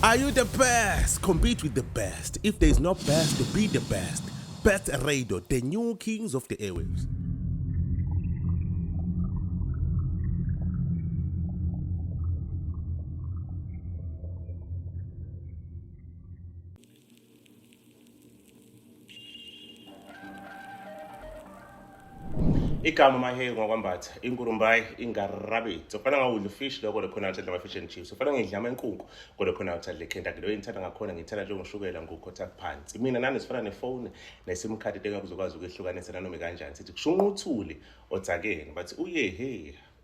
Are you the best? Compete with the best. If there is no best, be the best. Best Radio, the new kings of the airwaves. Igama mahe ngokwambatha inkurumbayi ingarabi sofana ngawudla fish lokho lekhona athanda ama fish and chips sofana ngidla amenkukhu kodwa khona athanda leKentucky lo ngithanda ngakhona ngithanda nje ngoshukela ngokhotha phansi mina nani sifana nefone nesim card eteka kuzokwazi ukwehlukanisa nanoma kanjani sithi kushunquthuli odzakeni bathi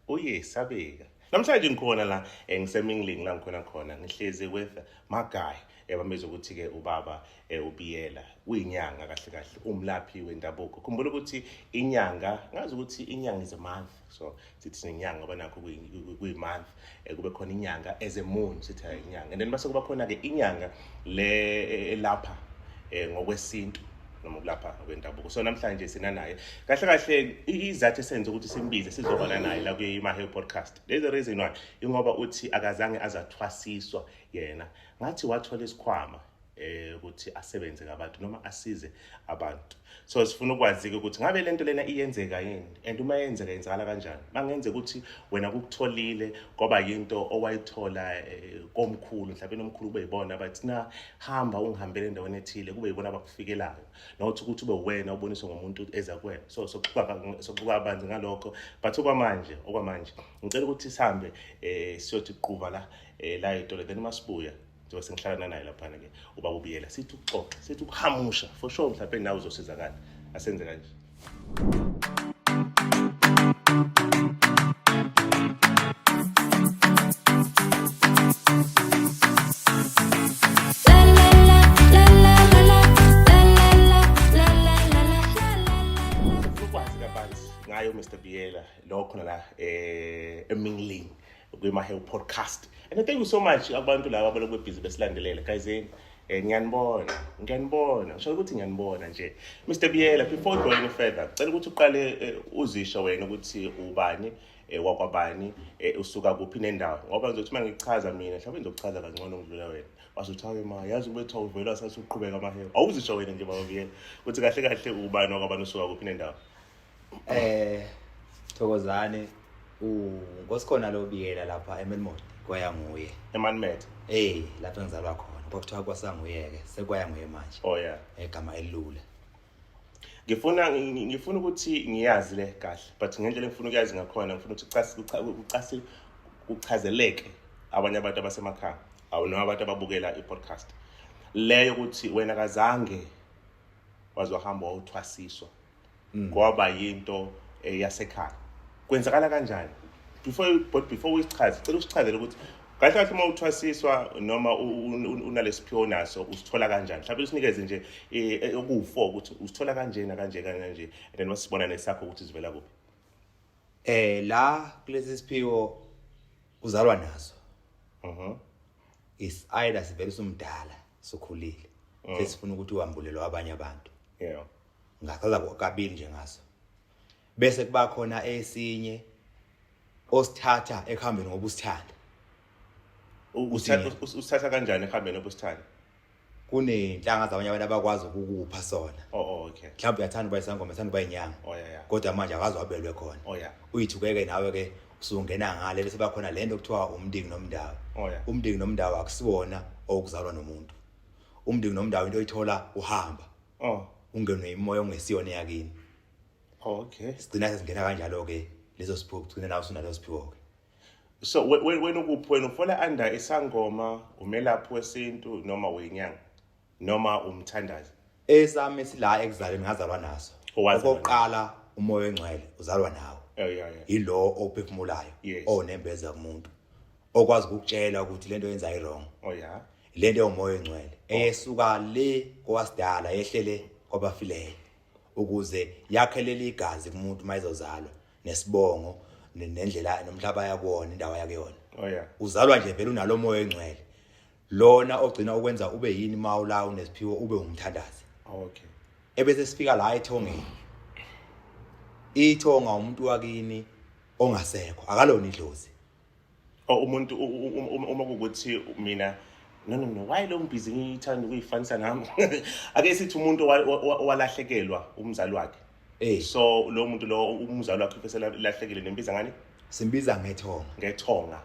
uye sabeka namhlanje ngikhona la ngisemingling la ngikhona khona ngihlezi with my guy bambiza ukuthi ke ubaba ubiyela uyinyanga kahle kahle umlaphi wendabuko khumbula ukuthi inyanga ngazi ukuthi inyanga is a month so sithi inyanga banakho kuyi month kube khona inyanga as a moon sithi inyanga and then base kuba khona ke inyanga le lapha ngokwesintu noma kulapha kwendabuko so namhlanje sina naye kahle kahle izathu esenze ukuthi simbize sizobana naye la kuye iMahe podcast there's a reason why ingoba uthi akazange azathwasiswa yena ngathi wathola isikhwama ukuthi asebenze ngabantu noma asize abantu so sifuna ukwazi ukuthi ngabe lento lena iyenzeka yini and uma yenzeka yenzakala kanjani bangenze ukuthi wena kukutholile ngoba yinto owayithola komkhulu mhlawumbe nomkhulu ubeyibona bathi na hamba ungihambele endaweni ethile kube yibona abakufikelayo nokuthi ukuthi ube wena uboniswe ngomuntu eza kuwena so sokuxoxa abanzi ngalokho but okwamanje ngicela ukuthi sihambe siyothi quva la etole then masibuya njengoba sengihlala naye lapha ke ubaba ubiyela sithi uxoxe sithi ukuhamusha for sure mhlawumbe nawe uzosizakala asenze kanje ukwazi kabanzi ngayo Mr Biyela lo khona la emingling kwiMahe podcast and thank you so much abantu laba abalokwe busy besilandelela guys ngiyanibona ngisho ukuthi ngiyanibona nje Mr Biyela before going further cela ukuthi uqale uzisho wena ukuthi ubani wakwabani usuka kuphi nendawo ngoba ngizothi mangichaza mina mhlawumbe ngizokuchaza kangcono ngidlula wena wasuthawe ma yazi ubethu uvela sasuqhubeka Mahe awuzisho wena nje baba Biyela ukuthi kahle kahle ubani wakwabani usuka kuphi nendawo Thokozane ngosikhona lo Biyela lapha eMelmont kwaya nguye eManmed lapha ngizalwa khona kwakuthiwa kwasanguye ke sekwaya nguye manje yeah egama elula ngifuna ukuthi ngiyazi le kahle but ngendlela engifuna ukuyazi ngakhona ngifuna ukuthi uchazeleke abanye abantu abasemakhaya awona abantu ababukela iPodcast leyo ukuthi wena kazange wazohamba uthwasiswa ngoba yinto yasekhaya kwenzakala kanjani before we sichaze cela usichazele ukuthi kahle kahle uma uthwasiswa noma unalesiphiwo naso usithola kanjani mhlawumbe usinikeze nje okufo ukuthi usithola kanje kanje and then masibona nesakho ukuthi sivela kuphi la kulesi siphiwo uzalwa naso is either sivela usumdala sokhulile sesifuna ukuthi uhambulelwe abanye abantu ngaqala kabili nje ngaso bese kuba khona esinye osithatha ekhambeni ngoba usithanda usithatha kanjani ekhambeni obusithanda kunenhlanga zabanye abantu abakwazi ukukupha sona okay mhlawumbe uyathanda uba isangoma uyathanda uba inyanga kodwa manje akazi wabelwe khona uyithukeke nawe ke usungena ngale bese bakhona lento kuthiwa umndingi nomndawo umndingi nomndawo akusiwona okuzalwa nomuntu umndingi nomndawo into oyithola uhamba ungenwe imoya ongesiyona yakini okay sigcina sesingena kanjalo ke lezo sipho kugcina nawe usunalo sipho ke so wena ukuphi wena ufola under isangoma umelaphi wesintu noma wenyanga noma umthandazi esami sila ekuzaleni ngazalwa naso okoqala umoya engcwele uzalwa nawo yilo ophefumulayo onembeza kumuntu okwazi ukutshela ukuthi lento yenza irong lento yomoya engcwele eyesuka le kwasidala yehlele kwabafileyo ukuze yakhelele igazi kumuntu mayizozalwa nesibongo nendlela nomhlaba yakuona indawo yakuyona uzalwa nje vele unalo moya engcwele lona ogcina ukwenza ube yini mawula unesiphiwo ube umthandazi ebese sifika la ethongeni ithonga umuntu wakini ongasekho akalona idlozi umuntu uma kukuthi mina No. Why lo busy ngithanda ukuyifanisa nami? Ake sithi umuntu owalahlekelwa umzali wakhe. So lo muntu lo umzali wakhe bese lahlekile nembiza ngani? Simbiza ngethonga.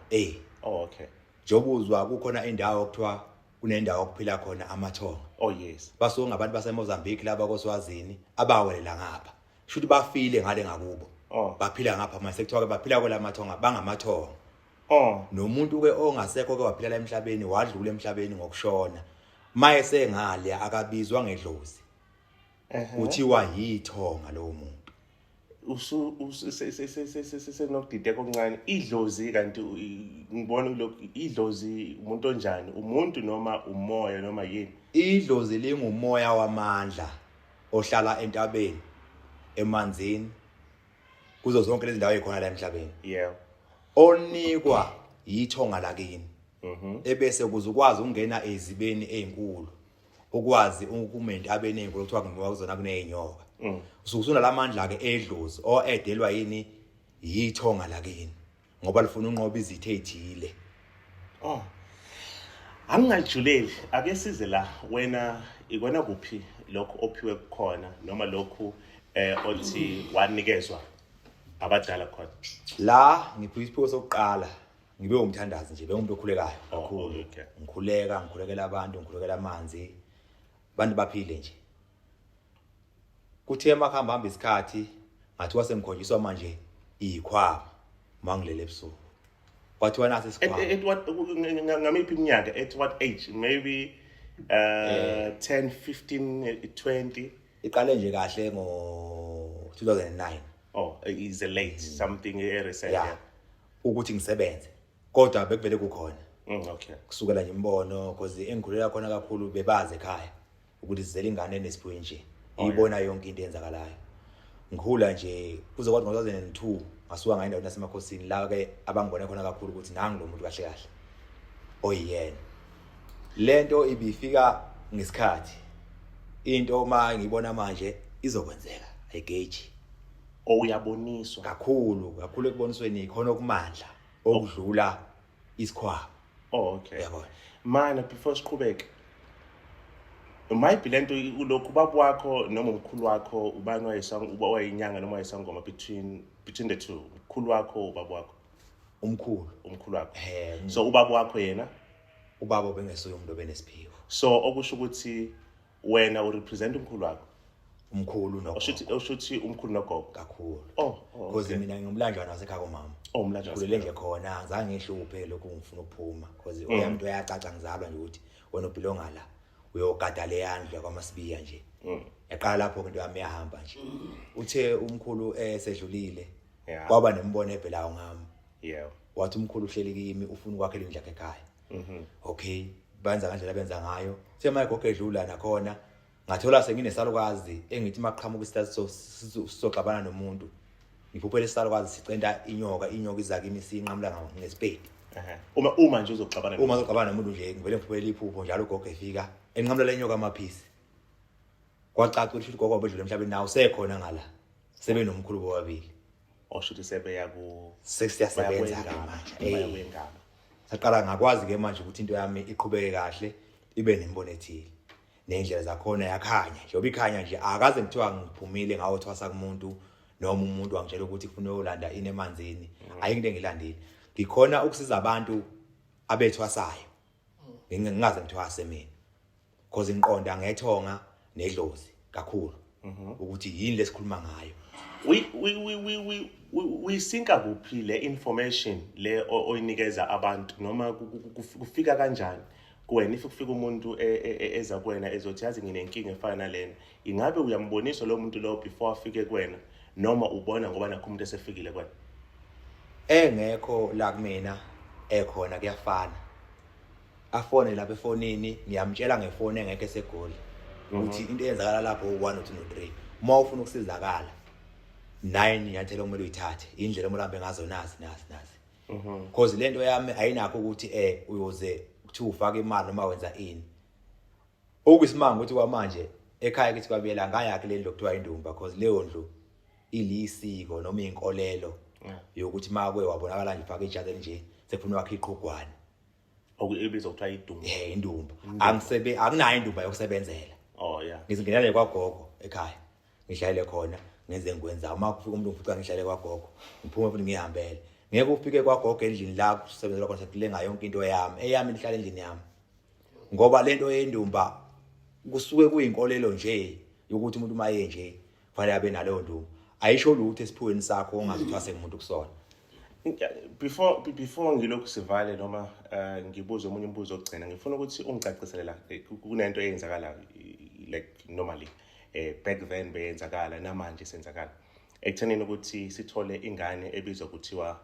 Oh okay. Jobuzwa kukhona indawo okuthiwa kunendawo okuphila khona amathonga. Oh yes. Basuke ngabantu baseMozambique laba koSwazini abawelela ngapha. Shuthi bafile ngale ngakubo. Baphila ngapha mase kuthiwa baphila kwelamathonga bangamathonga. Nomuntu ke ongasekho ke waphila emhlabeni wadlula emhlabeni ngokushona. Maye sengale akabizwa ngedlozi. Kuthiwa yithonga lo muntu. Senokudide koncane idlozi kanti ngibona lokho idlozi umuntu onjani umuntu noma umoya noma yini idlozi lingumoya wamandla ohlala entabeni emanzini kuzo zonke lezi ndawo ezikhona la emhlabeni onikwa yithonga lakini ebese ukuzukwazi ungena ezibeni ezinkulu ukwazi ukuma entabeni ezinkulu kuthiwa kungiwa kuzona kuneyinyoka usukuzuna lamandla ke edlozi o edelwa yini yithonga lakini ngoba lifuna unqoba izithe ezithile. Angingajuleli ake size la wena ikona kuphi lokho ophiwe kukhona noma lokho othi wanikezwa abadala khona la ngiphiwe isipho sokuqala ngibe umthandazi nje bengumuntu okhulekayo kakhulu ngikhulekela abantu ngikhulekela amanzi abantu baphile nje kuthe emakhamba isikhathi ngathiwa sengikhonjiswa manje ikhwama mangilele ebusuku kwathiwa nasi isikhwama at what ngamiphi iminyaka at what age maybe 10 15 20 iqale nje kahle ngo 2009 is a late something recent ukuthi ngisebenze kodwa bekuvele kukhona okay kusukela nje imbono because engikhulela khona kakhulu bebaze ekhaya ukuthi sizele ingane enesipho nje ibona yonke into eyenzakalayo ngikhula nje kuze kwathi ngo2002 ngasuka ngayendaweni nasemakhosini la ke abangibona khona kakhulu ukuthi nangi lo muntu kahle oyiyena lento ibifika ngesikhathi into uma ngibona manje izokwenzeka ayigage uyaboniswa kakhulu ekubonisweni ikhona okumandla okudlula isikhwama okay yabona mana before siqhubeke maybe lento ulokhu baba wakho noma umkhulu wakho ubani wayeyinyanga noma wayesangoma between the two umkhulu wakho ubaba wakho umkhulu wakho so ubaba wakho yena ubaba bengesuye umuntu obenesiphiwo so okusho ukuthi wena urepresent umkhulu wakho umkhulu no oshuthi umkhulu nogogo kakhulu because mina ngumlanjwana wasekhaya komama umlanjwana kulele nje khona azange ngihluphe lokho ngifuna ukuphuma because oyamntu yacaca ngizalwa nje ukuthi wena ubhilonga la uyogada le yandla kwaMasibiya nje yaqala lapho into yami yahamba nje uthe umkhulu esedlulile kwaba nembono ebhelayo ngami wathi umkhulu uhleli kimi ufuna ukwakhela indlu yakhe ekhaya okay benza ngandlela benza ngayo the mayigogo edlula nakhona ngathola senginesalukazi engithi maqhamuka isithathu sizoxabana nomuntu ngiphuphele isalukazi sicenta inyoka iza kimi sinqamla ngesipedi uma nje uzoxabana nomuntu nje ngivele ngiphuphele iphupho njalo ugogo efika enqamla lenyoka amaphisi kwacaca ukuthi ugogo obedlule emhlabeni nawo sekhona ngala sebe nomkhulu bobabili oshuthi sebeya ku sesiyasebenza manje saqala ngakwazi ke manje ukuthi into yami iqhubeke kahle ibe nembono ethile nendlela zakhona yakhanya njengoba ikhanya nje akaze ngithiwa ngiphumile ngawo thwasa kumuntu noma umuntu wangitshela ukuthi ufuna uyolanda ini emanzini ayike into engilandile ngikhona ukusiza abantu abethwasayo ngingaze ngithwase mina because ngiqonda ngethonga nedlozi kakhulu ukuthi yini lesikhuluma ngayo we sinka kuphi le information le oyinikeza abantu noma kufika kanjani kuwena if kufika umuntu eza kuwena ezothi yazi nginenkinga efana nalena ingabe uyambonisa lo muntu lo before afike kuwena noma ubona ngoba nakho umuntu esefikile kuwena engekho la kumina ekhona kuyafana afone lapha efonini ngiyamtshela ngefoni engeke segoli ukuthi into eyenzakala lapho 1 2 3 uma ufuna ukusizakala 9 nyathelo kumele uyithathe indlela omulambe ngazo nasi because lento yami ayinakho ukuthi uyoze kuthi ufaka imali noma wenza ini okuyisimanga ukuthi kwamanje ekhaya kithi kwabiyela ngayakhe le ndlu okuthiwa indumba because leyo ndlu ilisiko noma inkolelo yokuthi makwe wabonakala nje ufaka ijazi nje sekufuna wakhe iqhugwane okubizwa kuthiwa idumba indumba anginayo indumba yokusebenzela ngizingenele kwagogo ekhaya ngihlalele khona ngenze ngikwenza uma kufika umuntu ngifica ngihlalele kwagogo ngiphume futhi ngihambele ngeke ufike kwagogo endlini la kusebenzela khona sekulenga yonke into eyami ihlala endlini yami ngoba lento yendumba kusuke kuyinkolelo nje ukuthi umuntu maye nje kufanele abe naleyo ndumba ayisho lutho esiphuweni sakho ongazuthwase ngumuntu kusona. Before ngilokhu sivale noma ngibuze omunye umbuzo ogcina ngifuna ukuthi ungicacisele la kunento eyenzakala like normally back then beyenzakala namanje senzakala ekuthenini ukuthi sithole ingane ebizwa kuthiwa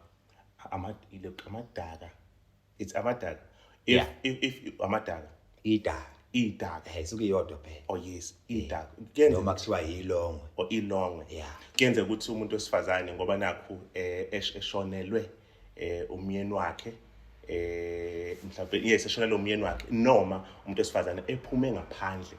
amadaka. It's amadaka if amadaka idaka suke iyodwa phela. Oh yes, idaka noma kuthiwa yilongwe ilongwe kuyenza ukuthi umuntu wesifazane ngoba nakho eshonelwe umyeni wakhe mhlawumbe eshonelwe umyeni wakhe noma umuntu wesifazane ephume ngaphandle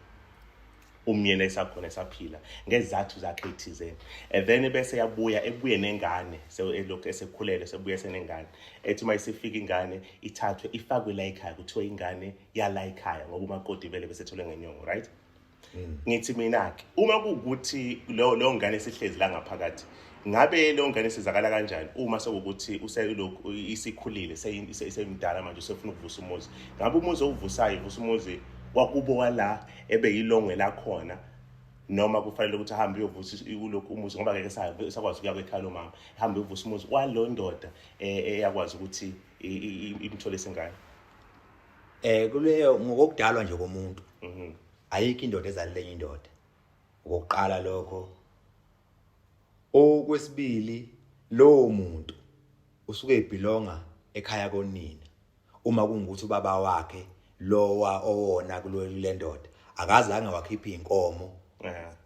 umyeni esakhona esaphila ngezathu zakhe ethizeni and then bese ebuye nengane elokhu esekhulele sebuye senengane ethi mayisifika ingane ithathwe ifakwe la ekhaya kuthiwa ingane yala ekhaya ngoba umakoti vele besethole ngenyongo, right? Ngithi mina ke uma kuukuthi lo ngane esihlezi la ngaphakathi ngabe lo ngane sizakala kanjani uma sokuthi uselokhu isikhulile seyimdala manje usefuna ukuvusa umuzi ngabe umuzi ovusayo uvusa umuzi wakubo wala ebe yilongwe la khona noma kufanele ukuthi ahambe uyovusa kulokhu umuzi ngoba ngeke sakwazi ukuya kwekhaya lomama ahambe uvusa umuzi walo ndoda eyakwazi ukuthi imthole sengane kuleyo ngokudalwa nje komuntu ayikho indoda ezalilenye indoda ukuqala lokho okwesibili lo muntu usuke ebelonga ekhaya konina uma kungukuthi ubaba wakhe lowa owona kulole ndoda akazange wakhipha inkomo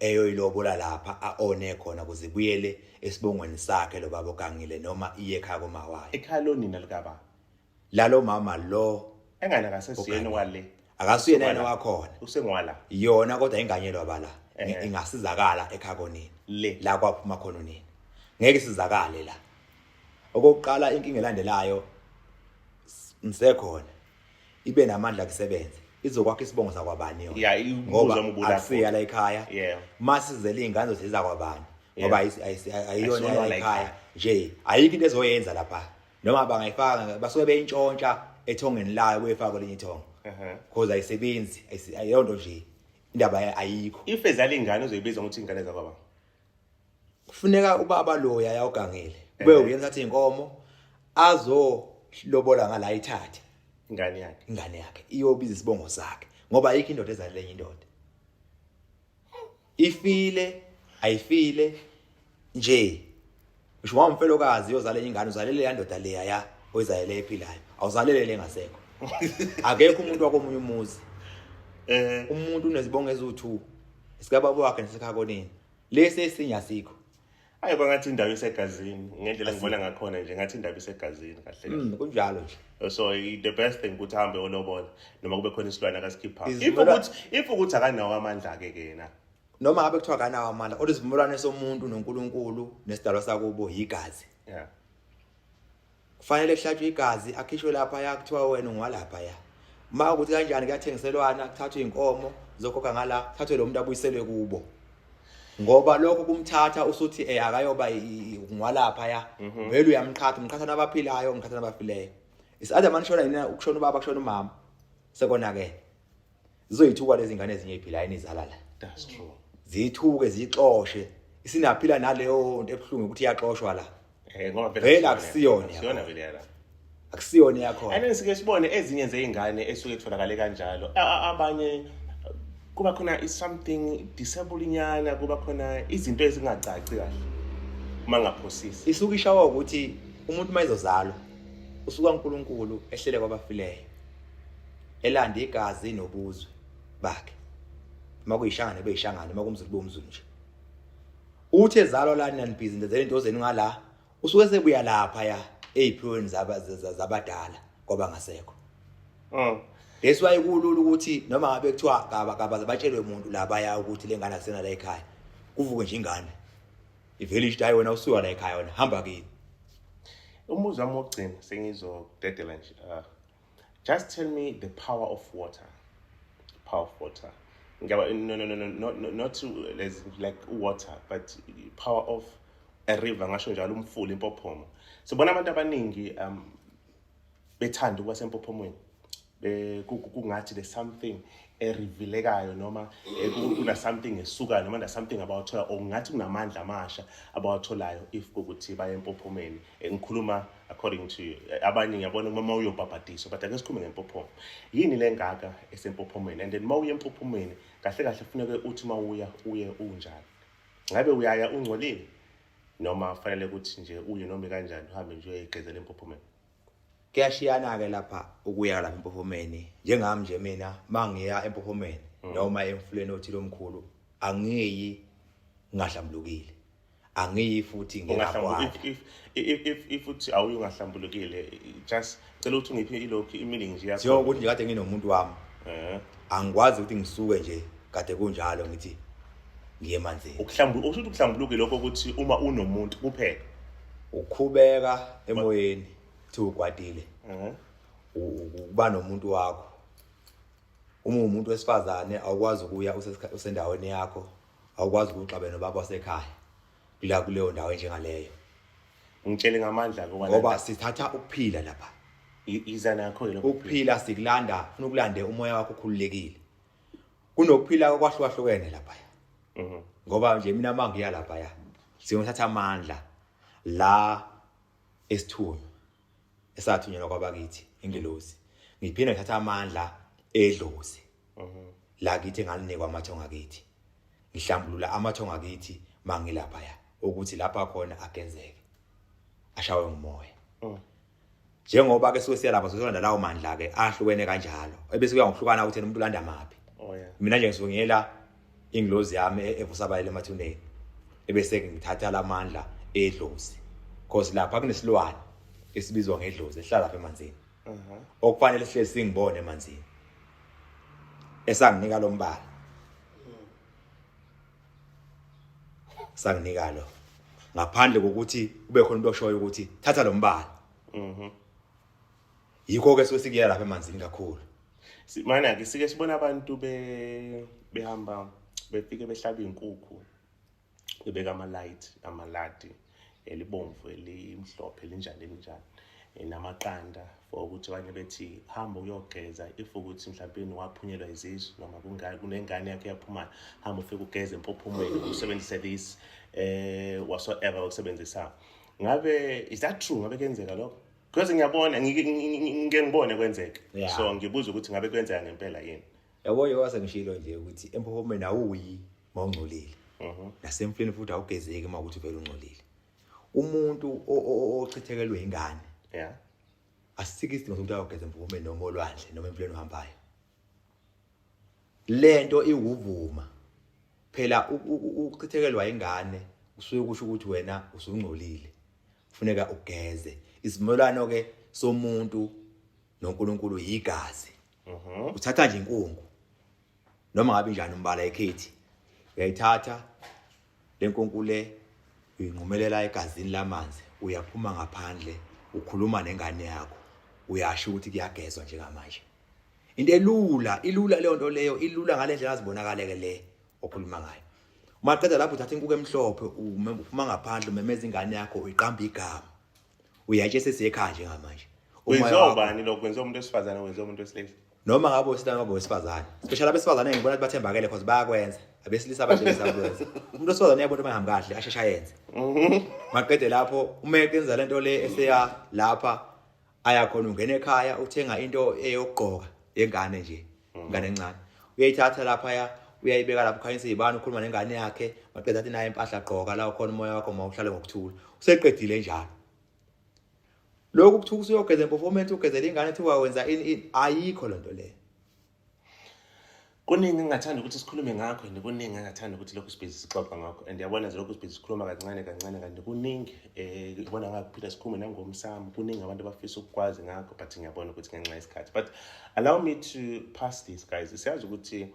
eyoyilobola lapha aone khona kuze kuyele esibongweni sakhe lo baba ogangile noma iye ekhaya komawayo ekhaya lonina likaba lalo mama lo engane akasesiyena wale akasiyena yena wakhona usengwala yona kodwa inganyelwa bala ingasizakala ekhaya konina la kwaphuma khona nini ngeke sizakale la okokuqala inkinga elandelayo msekhona ibe namandla kusebenze izokwakha isibongo sakwabani yona ngoba akusiya la ekhaya masizela izingane ziza kwabani ngoba ayiyona la ekhaya nje ayikho into ezoyenza lapha noma bangayifaka basuke beyintshontsha ethongeni layo kuyefaka lenye ithongo because ayisebenzi ayiyonto nje indaba ayikho ifezala ingane uzoyibiza ukuthi ingane zakwaba kufuneka ubaba loya yawugangile kube uyenza athi inkomo azo lobola ngala ithathe ingane yakhe iyobiza isibongo sakhe ngoba ayikho indoda ezalilenye indoda ifile ayifile nje usho wamfelokazi yozalele ingane uzalele yandoda leya ya oyizalele ephilayo awuzalele lengasekho akekho umuntu wakomunye umuzi umuntu unezibongo ezu2 isikababa wakhe nesekhaya konini lesi esinya sikho hayi bangathi indaba isegazini ngendlela ngibona ngakhona nje ngathi indaba isegazini kahle kunjalo nje so the best thing ukuthi hambe olobola noma kube khona isilwana akasikhipha if ukuthi akanawo amandla ke yena noma ngabe kuthiwa akanawo amandla kodwa isivumelwano somuntu noNkulunkulu nesidalwa sakubo yigazi kufanele kuhlatshwe igazi akhishwe lapha yakuthiwa wena ungwalapha ya uma ukuthi kanjani kuyathengiselwana kuthathwe inkomo zokhokha ngala kuthathwe lo muntu abuyiselwe kubo ngoba lokho kumthatha usuthi akayoba ungwalapha ya vele uyamqhatha nabaphilayo ngikhatha nabafileyo isada manishona yena ukushona ubaba kushona umama sekona ke zizoyithuka lezi ngane ezinye iphilayo enizalala that's true zithuke zixoxe isinaphila naleyo nto ebhlungu ukuthi iyaxoshwa la ngoba vele akusiyona vele la akusiyona yakho ane sike sibone ezinye zeingane esuke kutholakala kanjalo abanye kuba khona something disable inyana kuba khona izinto ezingacaci kahle uma ngaphosisi isuka ishawa ukuthi umuntu mayizozalwa usuka uNkulunkulu ehlele kwabafileyo elanda igazi nobuzwe bakhe makuyishangane beyishangane makumzulu bomzulu nje uthi ezalwa la nanibhizi ndezele into zenu ngala usuke sebuya lapha ya eziphiweni zabadala ngoba ngasekho Leswaye kulula ukuthi noma ngabe kuthiwa kabaze batshelwe umuntu lapha ya ukuthi lengane akusena la ekhaya kuvuke nje ingane ivele ithi hayi wena usuka la ekhaya wena hamba kini umuzi wami wokugcina sengizodedela nje Just tell me the power of water. Power of water. No, not like water, but power of a river. Ngasho njalo umfula impophoma. Sibona abantu abaningi bethanda ukwasempophomweni. Kungathi there's something erivilekayo noma kuna something esukayo noma there's something about or ngathi kunamandla amasha abawatholayo if ukuthi baye empophomeni. Ngikhuluma according to abanye ngiyabona uma uyobhabhadiswa but ake sikhulume ngempophomo. Yini lengaka esempophomeni and then mawuye empophomeni kahle kahle kufanele uthi mawuya uye unjani. Ngabe uyaya ungcolile noma fanele ukuthi nje uye noma kanjani uhambe nje uyegezela empophomeni. Kuyashiyana ke lapha ukuya lapha empophomeni njengami nje mina mangiya empophomeni noma emfuleni othile omkhulu angiyi ngahlambulukile angiyi futhi ngiyakwazi if uthi awuyi ngahlambulukile just cela ukuthi ngiphi ilokhu iminingi nje yakho njengoba ukuthi kade nginomuntu wami angikwazi ukuthi ngisuke nje kade kunjalo ngithi ngiye emanzini ukuhlambuluka uthi ukuhlambuluke lokho ukuthi uma unomuntu kuphela ukhubeka emoyeni ukwatile ukuba nomuntu wakho uma umuntu wesifazane awukwazi ukuya usendaweni yakho awukwazi ukuxabana nobaba wasekhaya kula kuleyo ndawo njengaleyo ngitshele ngamandla ngoba sithatha ukuphila lapha izana yakho lokho ukuphila sikulanda ufuna ukulande umoya wakho ukhululekile kunokuphila kwahlukahlukene lapha ngoba nje mina mangiya lapha siyothatha amandla la esithunywa esathunyelwa kwabakithi ingelosi ngiphinda ngithatha amandla edlozi la kithi ngalinikwa amathonga kithi ngihlambulula amathonga akithi mangilapha ukuthi lapha khona agenzeke ashawe ngumoya njengoba ke suke siyalapha sozolanda lawo mandla ke ahlukene kanjalo ebese kuya ngokuhlukana ukuthi umuntu ulanda mapi mina nje ngisuke ngiyela ingelosi yami evusabayele emathuneni ebese ngithatha lamandla edlozi because lapha kunesilwane esibizwa ngedlozi ehlala lapha emanzini okufanele sihle singibone emanzini esanginika lombala sanginika lo ngaphandle kokuthi kube khona into oshoyo ukuthi thatha lombala yikho ke sokuyela lapha emanzini kakhulu mana ke sike sibona abantu behamba befike behlaba inkukhu bebeka amalati elibomvu elimhlophe linjani namaqanda for ukuthi abanye bethi hamba uyogeza if ukuthi mhlawumbe waphunyelwa izisu noma kunengane yakhe yaphuma hamba ufike ugeze empophomweni usebenzise this whatsoever ukusebenzisa ngabe is that true ngabe kenzeka lokho because ngiyabona ngibone kwenzeka so ngibuza ukuthi ngabe kwenzeka ngempela yini yabo yose ngishilo nje ukuthi empophomweni awuyi mawungcolile nasemfleni futhi awugezeki uma ukuthi vele ungcolile umuntu ochithekelwe ingane asike isidingo sokuthi ayogeza empophomeni noma olwandle noma emfleni ohambayo lento iwuvuma phela ukuchithekelwa ingane usuke kusho ukuthi wena usungcolile kufuneka ugeze isimelano ke somuntu noNkulunkulu yigazi uthatha nje inkungu noma ngabe njani umbala ekhethi uyayithatha lenkunku le uyinqumelela egazini lamanzi uyaphuma ngaphandle ukhuluma nengane yakho uyasho ukuthi kuyagezwa njengamanje into ilula leyo nto leyo ilula ngalendlela azibonakaleke le okhuluma ngayo uma qeda lapho uthatha inkuku emhlophe uphuma ngaphandle umemeza ingane yakho uyiqamba igama uyatshese sekhaya njengamanje Wenzobani lokho kwenza umuntu wesifazane wenza umuntu wesilisa noma ngabe wesilisa ngabe wesifazane especially abesifazane ngibona ukuthi bathembakele because bayakwenza abesilisa abadlelisa kwenza umuntu wesifazane uyabona uma ehamba kahle ashesha yenze maqede lapho uma ekenza lento le eseya lapha aya khona ungena ekhaya uthenga into eyokugqoka yengane nje ingane encane uyayithatha lapha uyayibeka lapho khaya insibani ukhuluma nengane yakhe maqede athi naye impahla gqoka la ukhona umoya wakho mawuhlale ngokuthula useqedile njalo lokhu kuthukusa uyogeza empophomeni ugezela ingane ethi wawenza ini ayikho lento le kuningi engathanda ukuthi sikhulume ngakho kuningi engathanda ukuthi lokhu sibhizi sixoxa ngakho and yabona nje lokhu sibhizi sikhuluma kancane kanti kuningi ngibona ngakuphila sikhulume nangomsamo kuningi abantu abafisa ukukwazi ngakho but ngiyabona ukuthi ngenxa yesikhathi but allow me to pass this guys siyazi ukuthi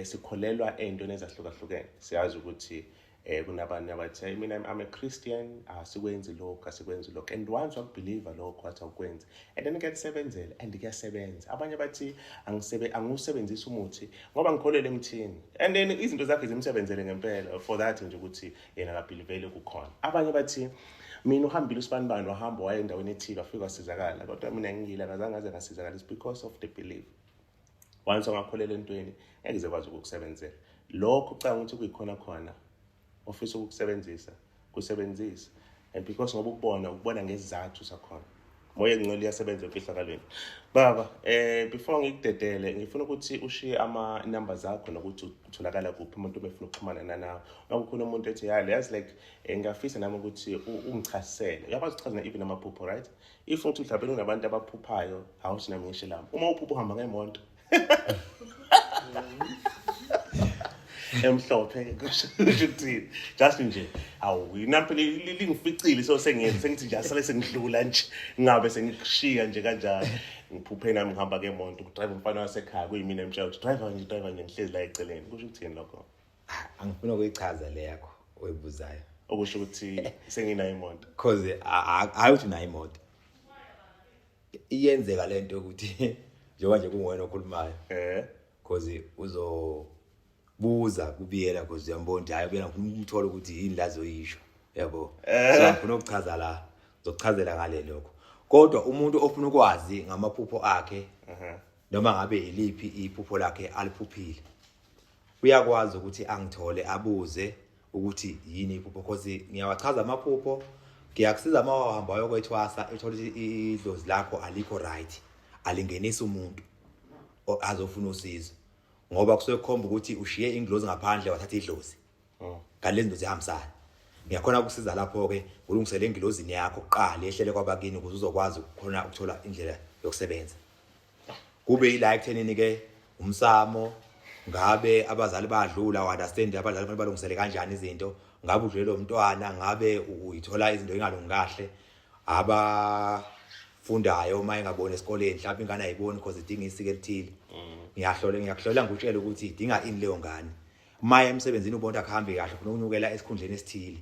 sikholelwa ezintweni ezahlukahlukene siyazi ukuthi kunabanye abathi mina I'm a Christian, asikwenzi lokho, and once wakubelieve lokho wathi awukwenzi, and then kuyasebenzela and kuyasebenza. Abanye bathi angiwusebenzisa umuthi ngoba ngikholele emthini, and then izinto zakhe zimsebenzele ngempela, for that nje ukuthi yena akabelievele kukhona. Abanye bathi mina uhambile usibanibani wahamba waye endaweni ethile wafika wasizakala, kodwa mina ngiyila ngazange ngaze ngasizakala, it's because of the belief. Once ungakholele entweni ngeke uzekwazi ukukusebenzela. Lokho ucanga ukuthi kuyikhona khona ofisa ukukusebenzisa kusebenzisa, and because ngoba ukubona ngezizathu sakhona. Moya engcwele iyasebenza emfihlakalweni. Baba, before ngikudedele ngifuna ukuthi ushiye ama numbers zakho nokuthi utholakala kuphi umuntu obefuna ukuxhumana nawe. Ngakukhona umuntu ethi yale yazi like ngiyafisa nami ukuthi ungichasisele. Uyakwazi ukuchaza even amaphupho, right? If uthi mhlawumbe unabantu abaphuphayo, awuthi nami ngisho lami. Uma uphupha uhamba ngemonto. Emhlophe kusho ukuthi just nje awuyinampeli lingificile so sengithi nje asale sengidlula nje ngabe sengishiya nje kanjani ngiphuphe nami ngihamba ngemonto ukudrive umfana wasekhaya kuyimina emshayo driver nje ngihlezi la eceleni kusho ukuthini lokho angifuna ukuyichaza le yakho oyibuzayo okusho ukuthi senginayo imoto because awuthi nayo imoto iyenzeka lento ukuthi njengoba nje kunguwena okhulumayo because buza kubiyela because uyambona nje hayi kuyena ngifuna ukuthola ukuthi yini lazo yisho yabo so ngifuna ukuchaza la zokuchazela ngale lokho kodwa umuntu ofuna ukwazi ngamaphupho akhe noma ngabe iliphi iphupho lakhe aliphuphile uyakwazi ukuthi angithole abuze ukuthi yini iphupho because ngiyawachaza amaphupho ngiyakusiza uma wahamba yokwethwasa ethola idlozi lakho alikho right alingenisa umuntu azofuna usizo ngoba kusuke kukhomba ukuthi ushiye inglozi ngaphandle wathatha idlozi kanti lezi zinto zihambisana ngiyakhona ukusiza lapho ke ulungisele ingilozini yakho uqale ehlele kwabakini ukuze uzokwazi ukukhona ukuthola indlela yokusebenza kube ila ekuthenini ke umsamo ngabe abazali badlula understand abadlali balungisele kanjani izinto ngabe udlulele umntwana ngabe uyithola izinto engalungi kahle abafundayo uma engabona esikoleni mhlawumbe ingane ayiboni because idinga isike elithile ngiyahlola ngutshela ukuthi idinga ini leyo ngane maye emsebenzini ubonta kuhambe kahle ufuna ukunyukela esikhundleni esithile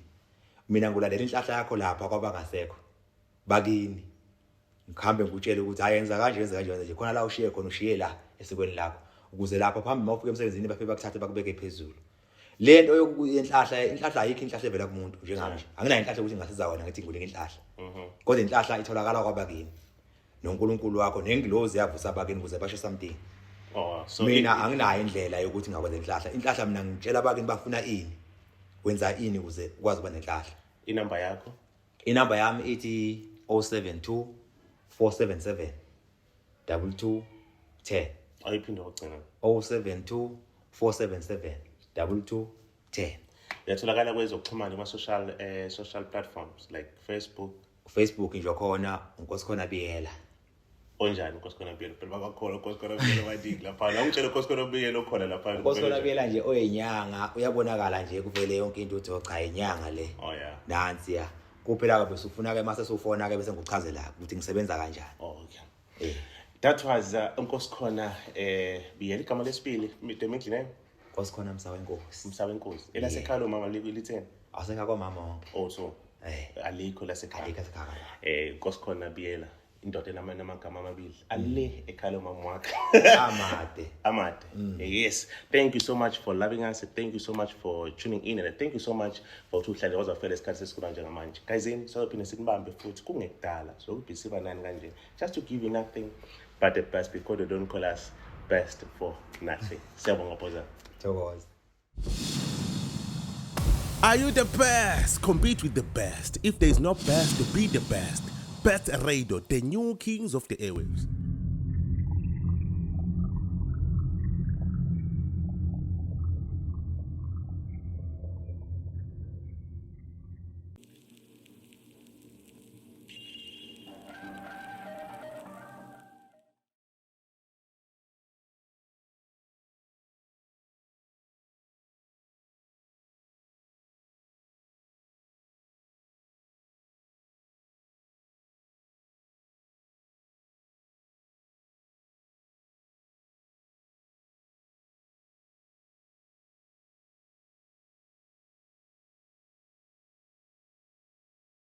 mina ngulalela inhlahla yakho lapha kwabangasekho bakini ngikhambe ngutshela ukuthi ayenza kanje nje khona la ushiye khona ushiye la esikweni lakho ukuze lapha phambi mawufika emsebenzini bafike bakuthathe bakubeke phezulu lento yokuyenhlahla ayikho inhlahla evela kumuntu njenganje anginayo inhlahla ukuthi ngasiza wona ngithi ngule inhlahla kodwa inhlahla itholakala kwabakini noNkulunkulu wakho nengilozi yavusa abakini ukuze basho something so mina anginayo indlela yokuthi ngakwenza inhlahla mina ngitshela abakini bafuna ini wenza ini ukuze ukwazi ukuba nenhlahla inamba yakho inamba yami ithi 072 477 2210 ayiphinda ukugcina 072 477 2210 yatholakala kwezokuxhumana kuma social platforms like Facebook nje khona unkosikhona biyela onjani unkosikhona biyela phela bakakhola unkosikhona biyela wadingi lapha la ungitshela unkosikhona biyela okhona lapha unkosikhona biyela nje oyinyanga uyabonakala nje kuvele yonke into uthi cha inyanga le nansi ya kuphela ke bese ufuna ke mase sufona ke bese ngikuchazela ukuthi ngisebenza kanjani okay that was unkosikhona biyela igama lesibili the name Nkosikhona Msawenkosi elasekhaya lo mama litheni asenga kwa mama wonke so alikho lasekhaya Nkosikhona biyela indoda enamagama amabili ale ekhaya lo mama wakhe amade yes thank you so much for loving us, thank you so much for tuning in, and thank you so much for uhlale wazafela isikhathi sesikhona njengamanje guys sophinde sikubambe futhi kungekudala so ubhisiba nani kanje just to give you nothing but the best because they don't call us best for nothing. Siyabonga Phoza. Are you the best? Compete with the best. If there is no best, be the best. Best Radio, the new kings of the airwaves.